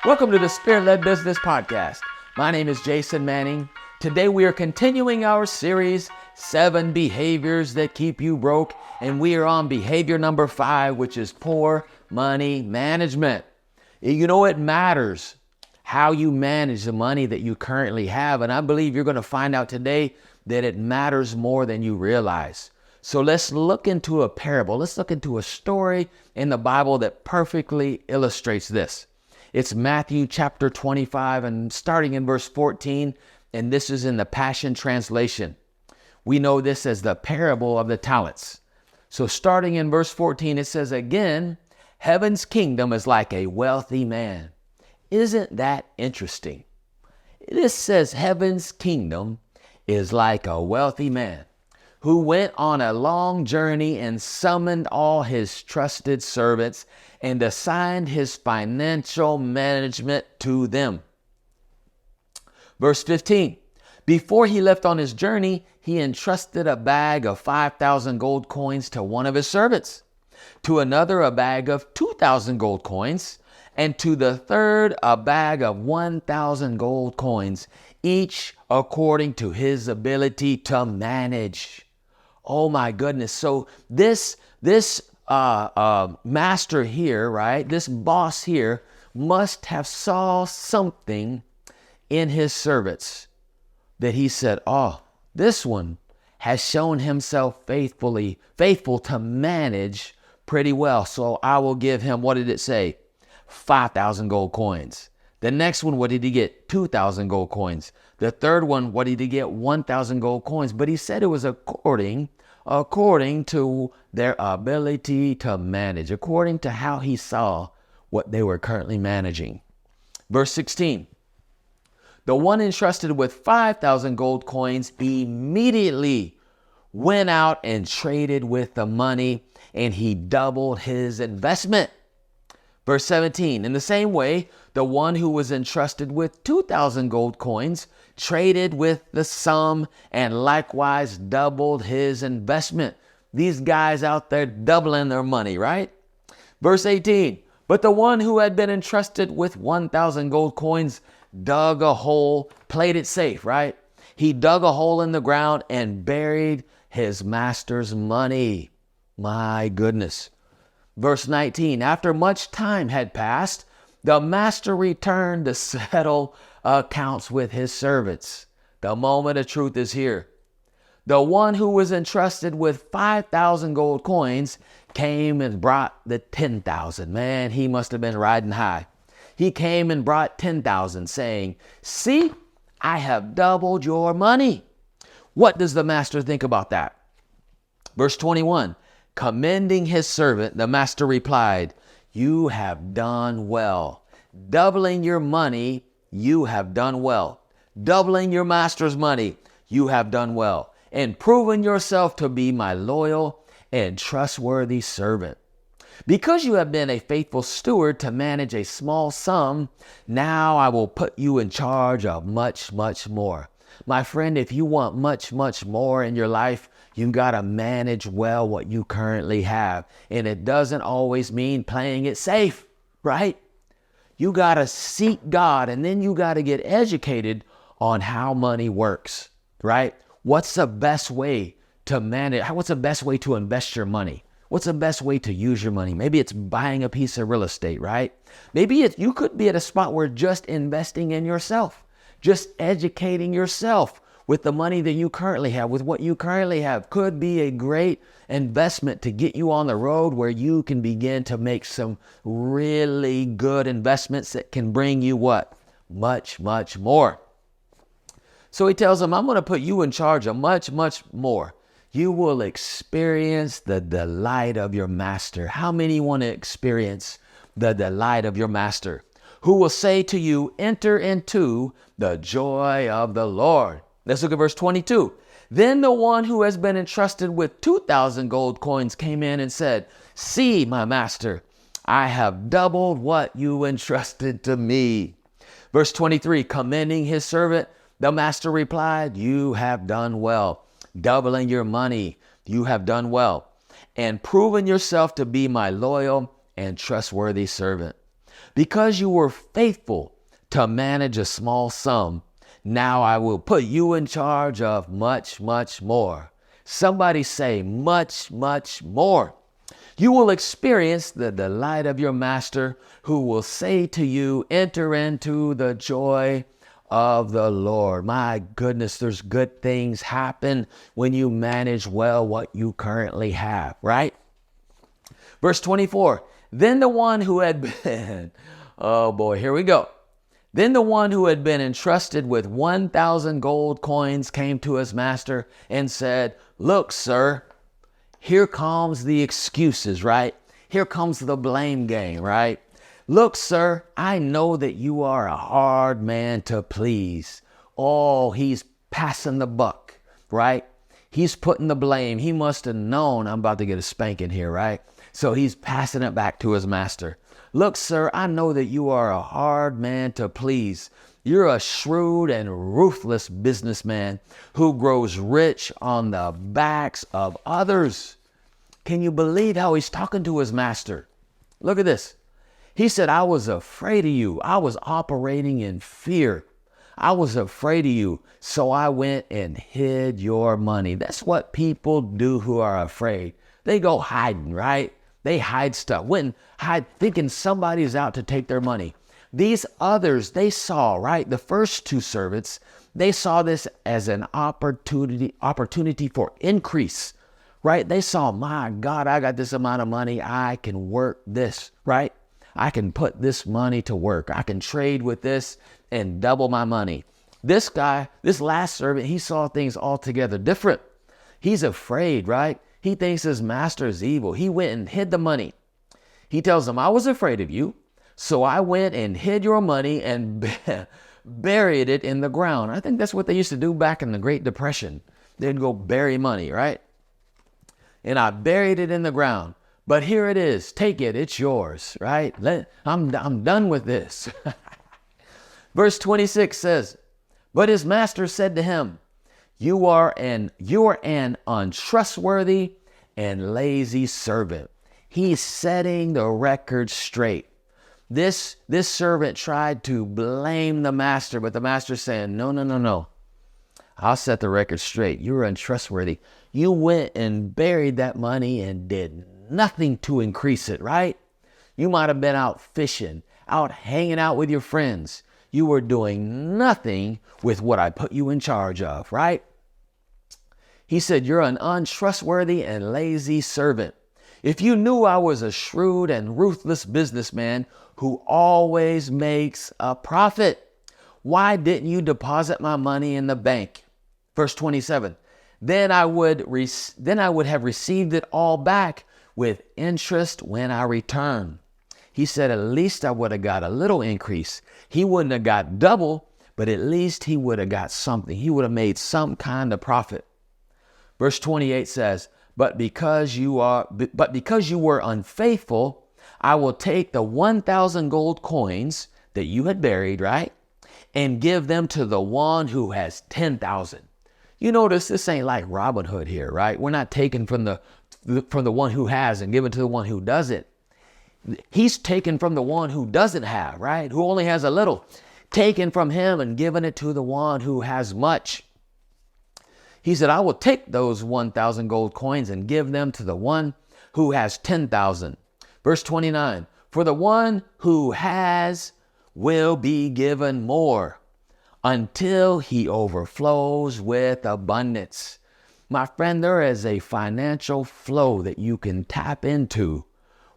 Welcome to the Spirit-Led Business Podcast. My name is Jason Manning. Today we are continuing our series, 7 Behaviors That Keep You Broke, and we are on behavior number 5, which is poor money management. You know, it matters how you manage the money that you currently have, and I believe you're going to find out today that it matters more than you realize. So let's look into a parable. Let's look into a story in the Bible that perfectly illustrates this. It's Matthew chapter 25 and starting in verse 14, and this is in the Passion Translation. We know this as the parable of the talents. So starting in verse 14, it says, "Again, heaven's kingdom is like a wealthy man." Isn't that interesting? This says heaven's kingdom is like a wealthy man who went on a long journey and summoned all his trusted servants and assigned his financial management to them. Verse 15, before he left on his journey, he entrusted a bag of 5,000 gold coins to one of his servants, to another a bag of 2,000 gold coins, and to the third a bag of 1,000 gold coins, each according to his ability to manage. Oh my goodness. So this master here, right? This boss here must have saw something in his servants that he said, oh, this one has shown himself faithful to manage pretty well. So I will give him, what did it say? 5,000 gold coins. The next one, what did he get? 2,000 gold coins. The third one, what did he get? 1,000 gold coins. But he said it was according to their ability to manage, according to how he saw what they were currently managing. Verse 16, the one entrusted with 5,000 gold coins immediately went out and traded with the money, and he doubled his investment. Verse 17, in the same way, the one who was entrusted with 2,000 gold coins traded with the sum and likewise doubled his investment. These guys out there doubling their money, right? Verse 18, but the one who had been entrusted with 1,000 gold coins dug a hole, played it safe, right? He dug a hole in the ground and buried his master's money. My goodness. Verse 19, after much time had passed, the master returned to settle accounts with his servants. The moment of truth is here. The one who was entrusted with 5,000 gold coins came and brought the 10,000. Man, he must have been riding high. He came and brought 10,000, saying, see, I have doubled your money. What does the master think about that? Verse 21, commending his servant, the master replied, you have done well. Doubling your money, you have done well. Doubling your master's money, you have done well. And proven yourself to be my loyal and trustworthy servant. Because you have been a faithful steward to manage a small sum, now I will put you in charge of much, much more. My friend, if you want much, much more in your life, you got to manage well what you currently have. And it doesn't always mean playing it safe, right? You got to seek God, and then you got to get educated on how money works, right? What's the best way to manage? What's the best way to invest your money? What's the best way to use your money? Maybe it's buying a piece of real estate, right? Maybe you could be at a spot where just investing in yourself, just educating yourself with the money that you currently have, with what you currently have, could be a great investment to get you on the road where you can begin to make some really good investments that can bring you what? Much, much more. So he tells them, I'm going to put you in charge of much, much more. You will experience the delight of your master. How many want to experience the delight of your master? Who will say to you, enter into the joy of the Lord. Let's look at verse 22. Then the one who has been entrusted with 2,000 gold coins came in and said, see, my master, I have doubled what you entrusted to me. Verse 23, commending his servant, the master replied, you have done well. Doubling your money, you have done well. And proven yourself to be my loyal and trustworthy servant. Because you were faithful to manage a small sum, now I will put you in charge of much, much more. Somebody say much, much more. You will experience the delight of your master, who will say to you, enter into the joy of the Lord. My goodness, there's good things happen when you manage well what you currently have, right? Verse 24, then the one who had been, oh boy, here we go. Then the one who had been entrusted with 1,000 gold coins came to his master and said, look, sir, here comes the excuses, right? Here comes the blame game, right? Look, sir, I know that you are a hard man to please. Oh, he's passing the buck, right? He's putting the blame. He must have known I'm about to get a spanking here, right? So he's passing it back to his master. Look, sir, I know that you are a hard man to please. You're a shrewd and ruthless businessman who grows rich on the backs of others. Can you believe how he's talking to his master? Look at this. He said, I was afraid of you. I was operating in fear. I was afraid of you. So I went and hid your money. That's what people do who are afraid. They go hiding, right? They hide stuff. Hide thinking somebody's out to take their money. These others, they saw, right? The first two servants, they saw this as an opportunity for increase, right? They saw, my God, I got this amount of money. I can work this, right? I can put this money to work. I can trade with this and double my money. This guy, this last servant, he saw things altogether different. He's afraid, right? He thinks his master is evil. He went and hid the money. He tells him, I was afraid of you, so I went and hid your money and buried it in the ground. I think that's what they used to do back in the Great Depression. They'd go bury money, right? And I buried it in the ground. But here it is. Take it. It's yours, right? I'm done with this. Verse 26 says, but his master said to him, you are an untrustworthy and lazy servant. He's setting the record straight. This servant tried to blame the master, but the master's saying, no. I'll set the record straight. You're untrustworthy. You went and buried that money and did nothing to increase it, right? You might have been out fishing, out hanging out with your friends. You were doing nothing with what I put you in charge of, right? He said, you're an untrustworthy and lazy servant. If you knew I was a shrewd and ruthless businessman who always makes a profit, why didn't you deposit my money in the bank? Verse 27, then I would have received it all back with interest when I return. He said, at least I would have got a little increase. He wouldn't have got double, but at least he would have got something. He would have made some kind of profit. Verse 28 says, but because you were unfaithful, I will take the 1,000 gold coins that you had buried, right? And give them to the one who has 10,000. You notice this ain't like Robin Hood here, right? We're not taking from the one who has and giving to the one who doesn't. He's taken from the one who doesn't have, right? Who only has a little. Taken from him and given it to the one who has much. He said, I will take those 1,000 gold coins and give them to the one who has 10,000. Verse 29, for the one who has will be given more until he overflows with abundance. My friend, there is a financial flow that you can tap into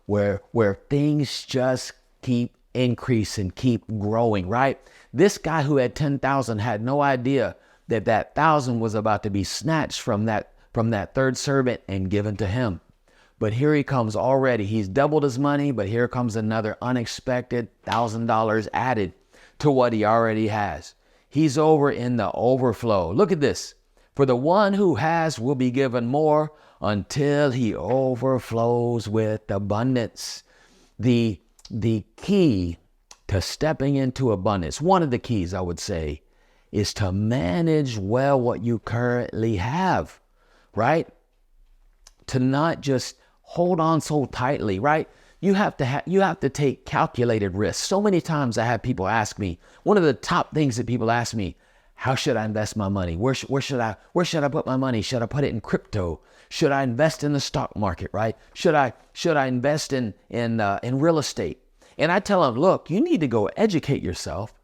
where things just keep increasing, keep growing, right? This guy who had 10,000 had no idea that 1,000 was about to be snatched from that third servant and given to him. But here he comes already. He's doubled his money, but here comes another unexpected $1,000 added to what he already has. He's over in the overflow. Look at this. For the one who has will be given more until he overflows with abundance. The key to stepping into abundance, one of the keys I would say, is to manage well what you currently have, right? To not just hold on so tightly, right? you have to take calculated risks. So many times I have people ask me, one of the top things that people ask me, how should I invest my money? Where should I put my money? Should I put it in crypto? Should I invest in the stock market, right? Should I invest in real estate? And I tell them, look, you need to go educate yourself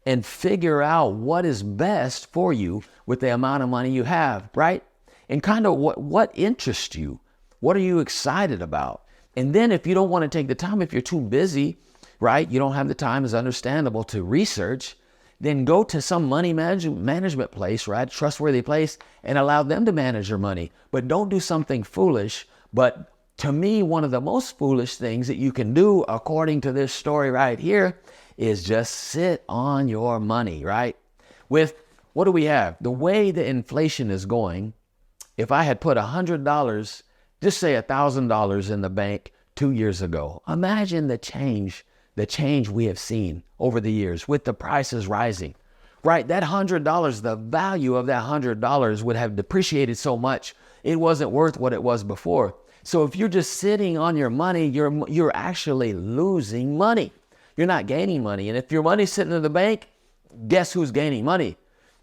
and figure out what is best for you with the amount of money you have, right? And kind of what interests you. What are you excited about? And then if you don't want to take the time, if you're too busy, right? You don't have the time, it's understandable, to research, then go to some money management place, right? Trustworthy place, and allow them to manage your money. But don't do something foolish. But to me, one of the most foolish things that you can do, according to this story right here, is just sit on your money, right? With, what do we have? The way the inflation is going, if I had put $100, just say $1,000 in the bank 2 years ago, imagine the change we have seen over the years with the prices rising, right? That $100, the value of that $100 would have depreciated so much, it wasn't worth what it was before. So if you're just sitting on your money, you're actually losing money. You're not gaining money. And if your money's sitting in the bank, guess who's gaining money?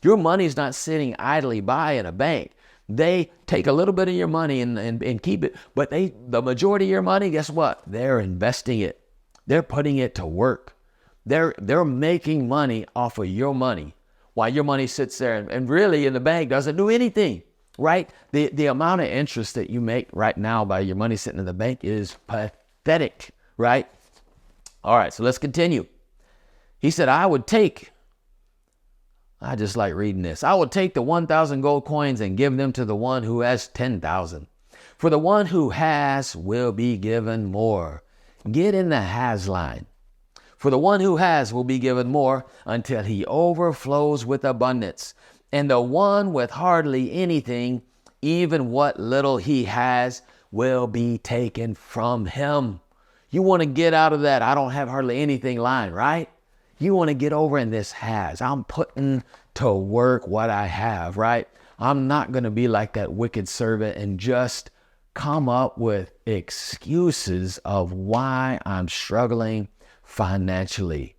Your money's not sitting idly by in a bank. They take a little bit of your money and keep it, but the majority of your money, guess what? They're investing it. They're putting it to work. They're making money off of your money while your money sits there and really in the bank doesn't do anything, right? The amount of interest that you make right now by your money sitting in the bank is pathetic, right? All right, so let's continue. He said, I just like reading this. I would take the 1,000 gold coins and give them to the one who has 10,000. For the one who has will be given more. Get in the has line. For the one who has will be given more until he overflows with abundance. And the one with hardly anything, even what little he has, will be taken from him. You want to get out of that I don't have hardly anything line, right? You want to get over in this has. I'm putting to work what I have, right? I'm not going to be like that wicked servant and just come up with excuses of why I'm struggling financially,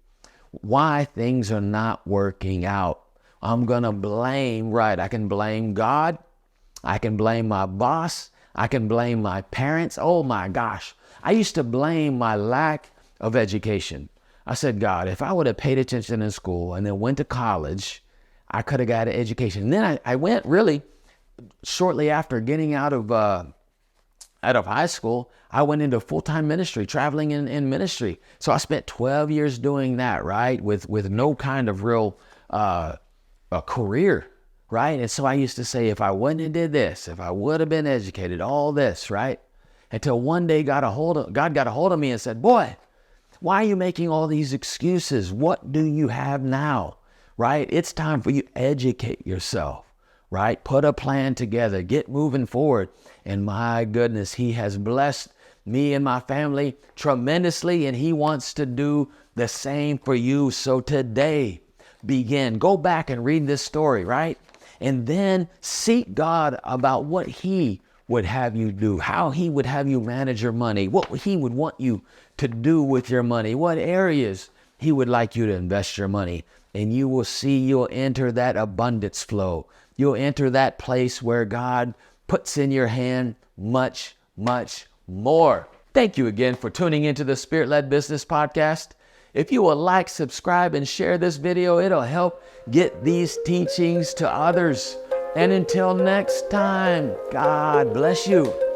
why things are not working out. I'm going to blame, right? I can blame God. I can blame my boss. I can blame my parents. Oh my gosh. I used to blame my lack of education. I said, God, if I would have paid attention in school and then went to college, I could have got an education. And then I went really shortly after getting out of high school, I went into full-time ministry, traveling in ministry. So I spent 12 years doing that, right? With no kind of real a career, right? And so I used to say, if I wouldn't have did this, if I would have been educated, all this, right? Until one day God got a hold of me and said, boy, why are you making all these excuses? What do you have now, right? It's time for you to educate yourself, right? Put a plan together, get moving forward. And my goodness, he has blessed me and my family tremendously, and he wants to do the same for you. So today, go back and read this story, right? And then seek God about what he would have you do, how he would have you manage your money, what he would want you to do with your money, what areas he would like you to invest your money. And you will see you'll enter that abundance flow. You'll enter that place where God puts in your hand much, much more. Thank you again for tuning into the Spirit-Led Business Podcast. If you will like, subscribe, and share this video, it'll help get these teachings to others. And until next time, God bless you.